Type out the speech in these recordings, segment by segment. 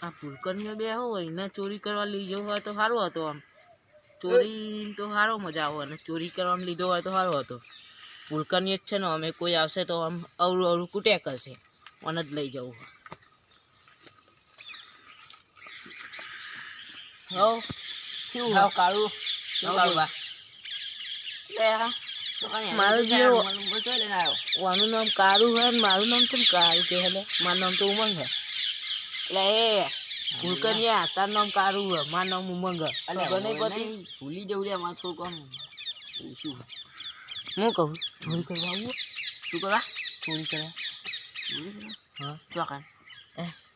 આ ભૂલકરને બે હોય એને ચોરી કરવા લઈ જવું હોય તો સારું હતું. આમ ચોરી તો સારો મજા આવે અને ચોરી કરવામાં લીધો હોય તો સારો હતો. ભૂલકરની જ છે ને, અમે કોઈ આવશે તો આમ અવરું અવરું કૂટ્યા કરશે. મને જ લઈ જવું. હવ શું હાવ કાળું મારું જે વાનું નામ કાળું હોય ને મારું નામ કેમ કાળું કે એટલે મારું નામ તો ઉમંગ હે. એટલે એ ભૂલકનિયા તારું નામ કાળું હોય, મારું નામ ઉમંગ હે. ગણપતિ ભૂલી જવું રે મારે થોડુંક આમ શું હું કહું ચોરી કરવા આવું. શું કરવા? ચોરી કરવા. હા ચોકન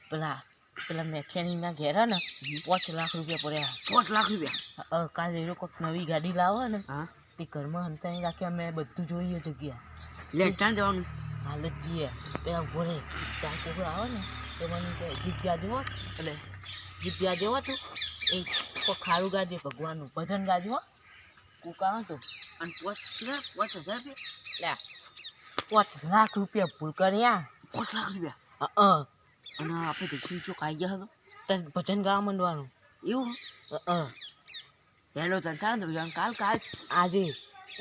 પેલા પેલા મેકેનિકના ઘેર ને 5 લાખ રૂપિયા પડ્યા. 5 લાખ રૂપિયા? કાલે એ લોકો નવી ગાડી લાવે ને તે ઘરમાં હંતાઈ રાખે. અમે બધું જોઈએ જગ્યા. લે ચાલ જવાનું હાલ જ જઈએ. પેલા ઘોડે ચાર કોકરા આવે ને તો મને ગીત ગાજે હો. એટલે ગીત ગાજે હો તું. એ કોઈ ખારું ગાજે, ભગવાનનું ભજન ગાજે હો. કોક આવે તો અને 5,000 રૂપિયા. 5 લાખ રૂપિયા ભૂલ કર્યા. 5 લાખ રૂપિયા? અને આપણે જઈશું ચોક આવી ગયા હતો ત્યારે ભજન ગાવા માંડવાનું એવું. હેલો ચાલ કાલ કાલ આજે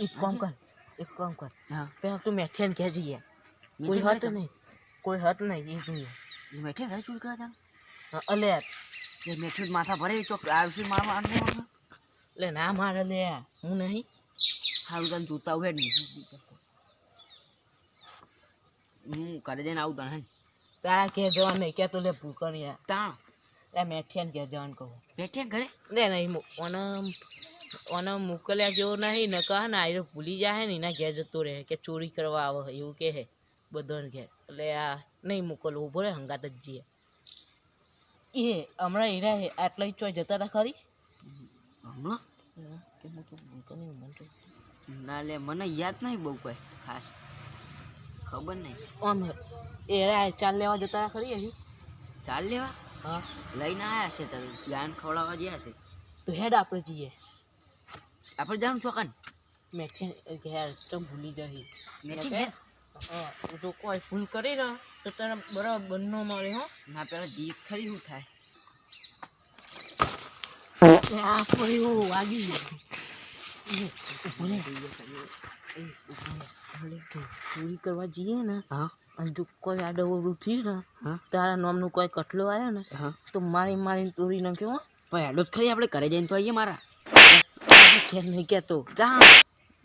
એક કામ કર હા પેલા તું મેઠિયાને ઘેર જઈએ. કોઈ હત નહીં એ જોઈએ. મેઠિયા ઘરે ચોરી કર્યા હતા? અલે એ મેઠિયું માથા ભરે ચોક આવશે મારવા એટલે ના મારે લે હું નહીં સારું તને જોતા હોય નહીં. હું ઘરે જઈને આવું તને તારા ઘેર જવાનું નહીં ક્યાં તો લે ભૂલકર ત્યાં મેઠિયાને ઘેર જવાનું કહું. મેઠિયા ઘરે લે નહીં ઓને મોકલ્યા જેવો નહીં ને કહે ને આ ભૂલી જાય ને એના ઘેર જતો રહે કે ચોરી કરવા આવે એવું કહે બધાને ઘેર. એટલે આ નહીં મોકલવું ઉભો રહે હંગાત જ જઈએ. એ હમણાં હીરા આટલા ચોઈ જતા હતા ખરી હમણાં કે હું તો ભૂલકર ના લે મને યાદ નહીં બહુ કોઈ ખાસ ખબર નહીં. આમ એરા ચાલ લેવા જતા હતા ખરી હજી? ચાલ લેવા? હા લઈને આવ્યા છે તારું જ્ઞાન ખવડાવવા ગયા છે તો હેડ આપણે જઈએ. આપણે જવાનું ચોકન મેઠે ઘેર તો ભૂલી જઈ મેઠે હા જો કોઈ ભૂલ કરી ને તો તને બરાબર બંને મળે. હો ના પેલા જીત ખરી શું થાય આ પડ્યું વાગી ચોરી કરવા જઈએ ને અને જો કોઈ આડવડું થયું ને તારા નામનું કોઈ કટલો આવ્યો ને તો મારી મારીને તોડી નાખ્યો. ભાઈ આડો જ ખરી આપણે ઘરે જઈને તો આવીએ. મારા ખેર નહીં કહેતો જા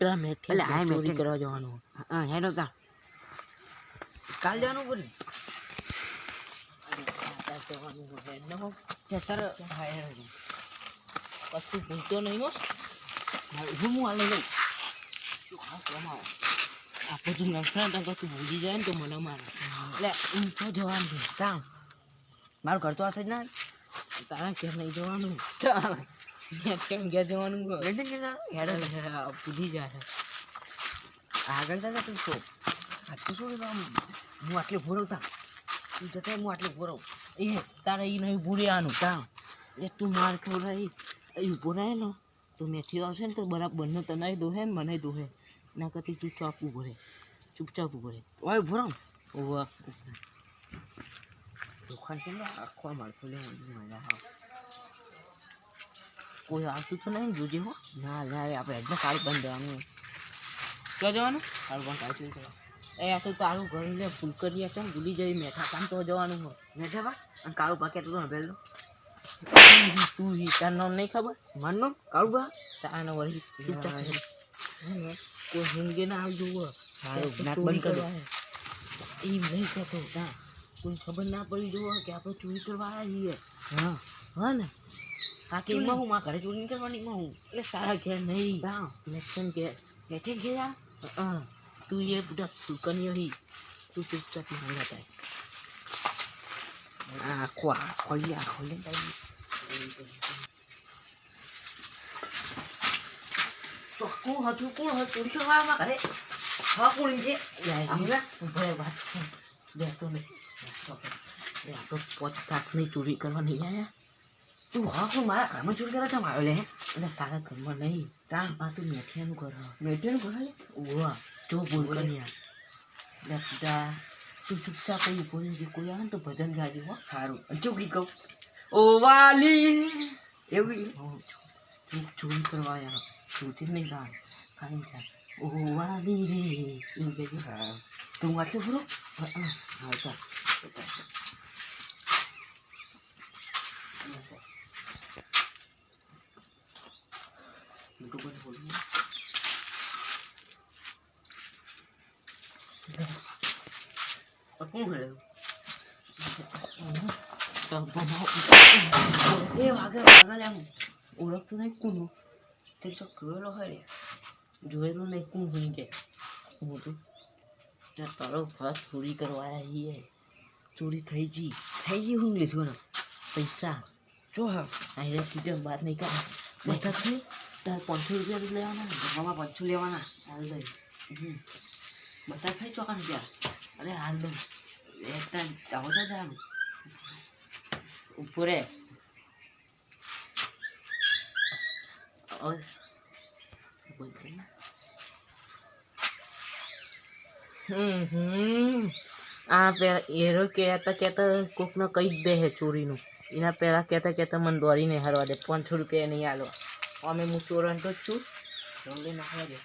પેલા મેઠી ચોરી કરવા જવાનું. હા હેડો જા કાલ જવાનું બોલ કશું ભૂલતો નહીં હો. હું હાલે લઉં શું ખાસ રમાવો આપણે તું નમસ્કાર તને કશું ભૂલી જાય ને તો મને મારે. એટલે હું તો જવાનું કામ મારું ઘર તો હશે જ ના. તારા ઘેર નહીં જવાનું કેમ ઘેર જવાનું ભૂલી જાય આગળ જતા તું છો આટલું શું હું આટલે ભોરવતા તું જતા હું આટલે ભોરવ એ તારે એ નહીં ભૂલ્યાનું કામ. એ તું માર ખવડાવી એ ઊભો રહે ને તો મેથી આવશે ને તો બરાબર બંને તને દોહે ને મને દોહે. ના કરતી ચૂપચાપ ઊભો રહે ચૂપચાપ ઊભો રહે. ઓય ઊભો રહો ઓવા દુકાન કેમ આખવા મારતો લે મજા હા કોઈ આવતું તો નહીં જોજે હો. ના ના આપણે એકદમ કાળ બંધ જવાનું. ક્યાં જવાનું? કાળ બંધ કાઢી કરવા એ આ તો તારું ઘર લે ફૂલ કરી છે ને ભૂલી જઈ મેઠા કામ તો જવાનું હોય મેઠા બા અને કાળું પાકે તો ભેલો તું તાર નામ નહીં ખબર? મારું નામ કાળું બા તારા વળી કોઈ હિંગે ના આવજો નાક બંધ કરો એ નહીં કહેતો ત્યાં કોઈ ખબર ના પડી જુઓ કે આપણે ચોરી કરવા આવ્યા છીએ. હા હા ને આ કે એમાં હું મારા ઘરે ચોરી નહીં કરવાની માં હું એટલે તારા ઘેર નહીં મેઠન ઘેર મેઠન ઘેર હા તું એ બધા ફૂલકની હી તું ચૂપચાપ ના થાય. આ ખોલી કોણ હતું ચોરી કરવા ઘરે હા કોણ છે ભલે વાત બેઠો નહીં આપણે 5 લાખની ચોરી કરવા નહીં આવ્યા. તું હા હું મારા ઘરમાં ચોરી કરવા કેમ આવ્યો લે એટલે તારા ઘરમાં નહીં ત્યાં આ તું મેઠિયાનું ઘર મેઠિયાનું ઘર ઓવા જો ભૂલ કરી બધા તું ચૂપચાપ અહીં બોલી જે કોઈ આવે ને તો ભજન ગાજે હો. સારું જો ગીત કહું. ઓ વાલી એવી તું ચોરી કરવા આવ્યા ચોરી નહીં ગાવ ખાલી ગાય ઓ વાલી રે એવું કહેજો. હા તું આટલું પૂરો આવતા મોટું બધું બોલું કોણ હેડે એ વાગે વાગે આમ ઓળખતું નહીં કોનું તે તો ગયેલો હોય જોયેલું નહીં કોણ હોય કે મોટું ત્યાં તારો ઘર ચોરી કરવા આવ્યા છીએ ચોરી થઈ ગઈ હું લીધું ને પૈસા જો હા અહીં કીધું બહાર નહીં કાઢ બધા થઈ તાર 500 રૂપિયા લેવાના બાબા 500 લેવાના હાલ દઈ બધા ખાઈ ચોકા રૂપિયા અરે હાલ દઉં એકતા જાઓ તો જવાનું ઉપરે આ પેલા એરો કહેતા કોકને કહી જ દે હે ચોરીનું એના પહેલાં કહેતા મને દોરીને હારવા દે 500 રૂપિયા નહીં હાલવા અમે હું ચોરણ તો જ છું ચોરી નાખવા દે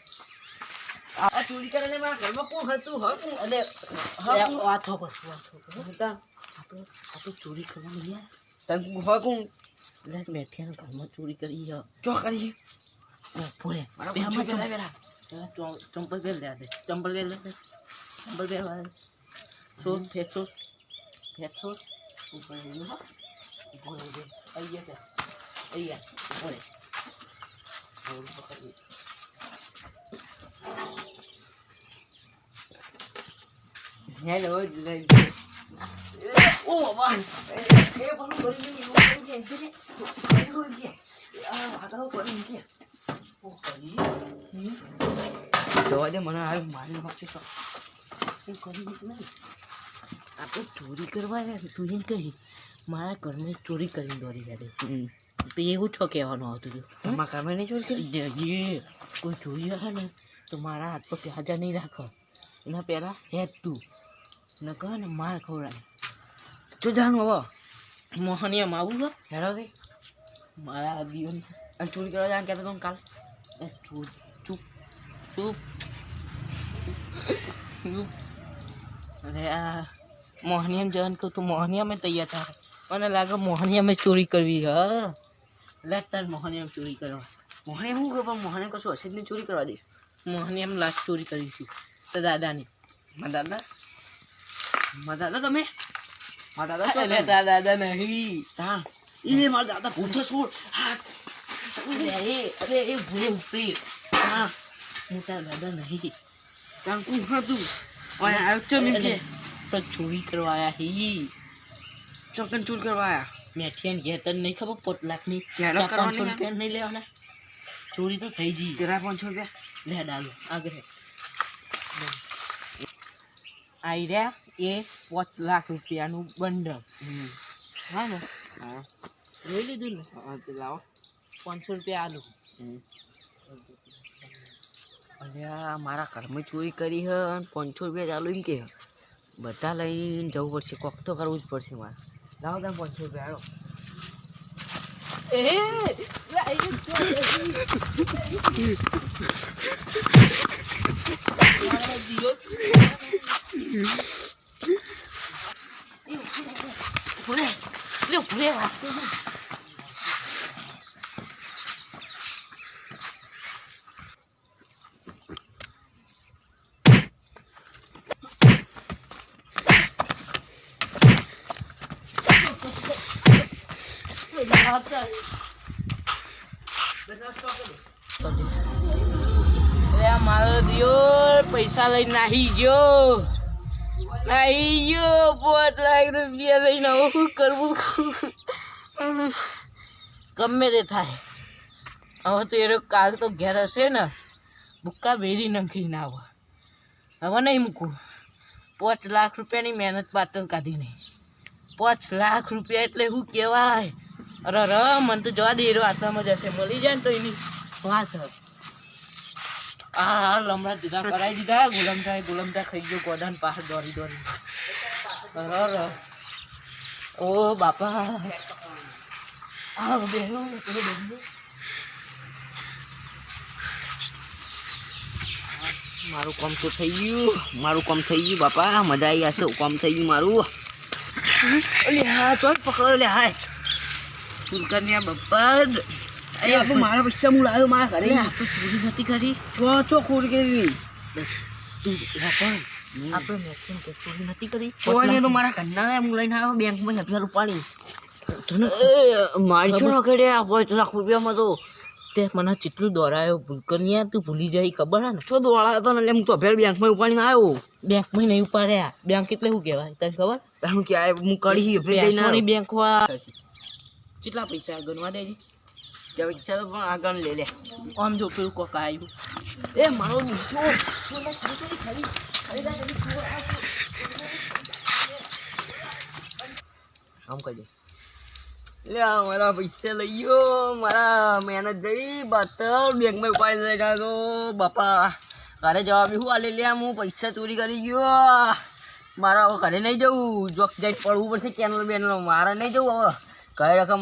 આ ચોરી કરીને મારા ઘરમાં કોણ હતું એટલે વાત હો આપણે ચોરી કરવાની યાર તને હોય કોણ એટલે મેઠિયાના ઘરમાં ચોરી કરી ચો કરી ભૂલે ચંપલ પહેર લે દે ચંપલ પહેર લે ચંપલ પહેરવા સોસ ફેટસો ઉપર ભૂલે દે અહીંયા ભૂલે હેલો ઓ વાહ એ પણ કરી જવા દે મને આ મારી વાંચે તો શું કરી નહીં આપણે ચોરી કરવા યાર તું એમ કહી મારા ઘરમાં ચોરી કરીને દોરી જાય તો એવું છો કહેવાનું આવતું હતું તમારા ઘરમાં નહીં ચોરી કરી જે કોઈ જોયું હે ને તો મારા હાથ પર પ્યાજા નહીં રાખો એના પહેલાં હેડ તું ન કહે ને માર ખવડાય જો જાણું હવે મોહનિયામાં આવું હે હેરો છે મારા દીવન અને ચોરી કરવા જવાનું કહેતો તો કાલ ચૂપ ચૂપ ચૂપ ચૂપ અરે આ મોહનિયામ જવાનું કહું તું મોહનિયામાં તૈયાર થાય મને લાગે મોહનિયામાં ચોરી કરવી હા લાગ તાર મોહનિયામ ચોરી કરવા મોહને શું ખબર મોહને કશું હશે જ નહીં ચોરી કરવા દઈશ મોહનિયામ લાસ્ટ ચોરી કરીશું તો દાદાની મારા દાદા તમે મારા દાદા એટલે તારા દાદા નહીં હા એ મારા દાદા ભૂતો છોડ હા અરે એ ભૂલે ઉપરી હા હું તારા દાદા નહીં તાર કોણ હતું ઓય આવ્યો ચમ એમ કે તો ચોરી કરવા આવ્યા હી ચોકન ચોર કરવા આયા મેઠિયાને ઘેર તને નહીં ખબર 5 લાખની ઘેર કરવાની 500 રૂપિયા નહીં લેવાના ચોરી તો થઈ ગઈ જરા 500 રૂપિયા લે ડાલો આગળ આઈ રહ્યા એ 5 લાખ રૂપિયાનું બંડલ હા ને હા જોઈ લીધું ને હા તે લાવો 500 રૂપિયા આલું અલ્યા મારા ઘરમાં ચોરી કરી હ અને 500 રૂપિયા ચાલુ એમ કે બધા લઈને જવું પડશે કોક તો કરવું જ પડશે મારે લાવો તમે 500 રૂપિયા આવો મારો દિયોર પૈસા લઈને નાહી ગયો 5 લાખ રૂપિયા લઈને હવે શું કરવું ગમે તે થાય હવે તો એ કાલ તો ઘેર હશે ને ભૂક્કા ભેરી નાખીને આવો હવે નહીં મૂકું 5 લાખ રૂપિયાની મહેનત પાટણ કાઢી નહીં 5 લાખ રૂપિયા એટલે શું કહેવાય અરે મને તો જવા દે એરો હાથમાં જશે મળી જાય ને તો એની વાત હા લમણા દીધા કરાવી દીધા ગુલામતા ખાઈ ગયો ગોડાને પાછળ દોરી અરે ઓ બાપા આ બેહો મારું કામ તો થઈ ગયું બાપા મજા આવી જશે કામ થઈ ગયું મારું ઓલે હા ચોક પકડો લે હાય ફૂલકન્યા બાપા અરે મારા પૈસા હું લાવ્યો મારા ઘરે આપણે ચોરી નથી કરી ચો ચોરી કરી તું આપણે મેક્સિમ કે ચોરી નથી કરી ચોરી તો મારા ઘરના હું લઈને આવ્યો બેંકમાં 1000 ઉપાડી મારી છો ન કર્યા 5 લાખ રૂપિયામાં તો તે મને જેટલું દોરાયો ભૂલકન્યા તું ભૂલી જાય ખબર હે ને છો દોડાયો હતો ને એટલે હું તો ભેર બેંકમાં ઉપાડીને આવ્યો બેંકમાં નહીં ઉપાડ્યા બેંક એટલે શું કહેવાય તને ખબર તારું કે હું કરી સોની બેંકમાં કેટલા પૈસા ગણવા દેજી ત્યાં પૈસા તો પણ આગળ લે લે આમ જો પેલું કોક આવ્યું એ મારો દીકરો આમ કહેજો લે મારા પૈસા લઈ ગયો મારા મહેનત જઈ બાતર બેંકમાં ઉપાડી લઈ ગયો બાપા ઘરે જવા બી શું આલે લે હું પૈસા ચોરી કરી ગયો મારા હવે ઘરે નહીં જવું જોક જઈ પડવું પડશે કેનલ બેનલ મારે નહીં જવું હવે ઘરે રકમ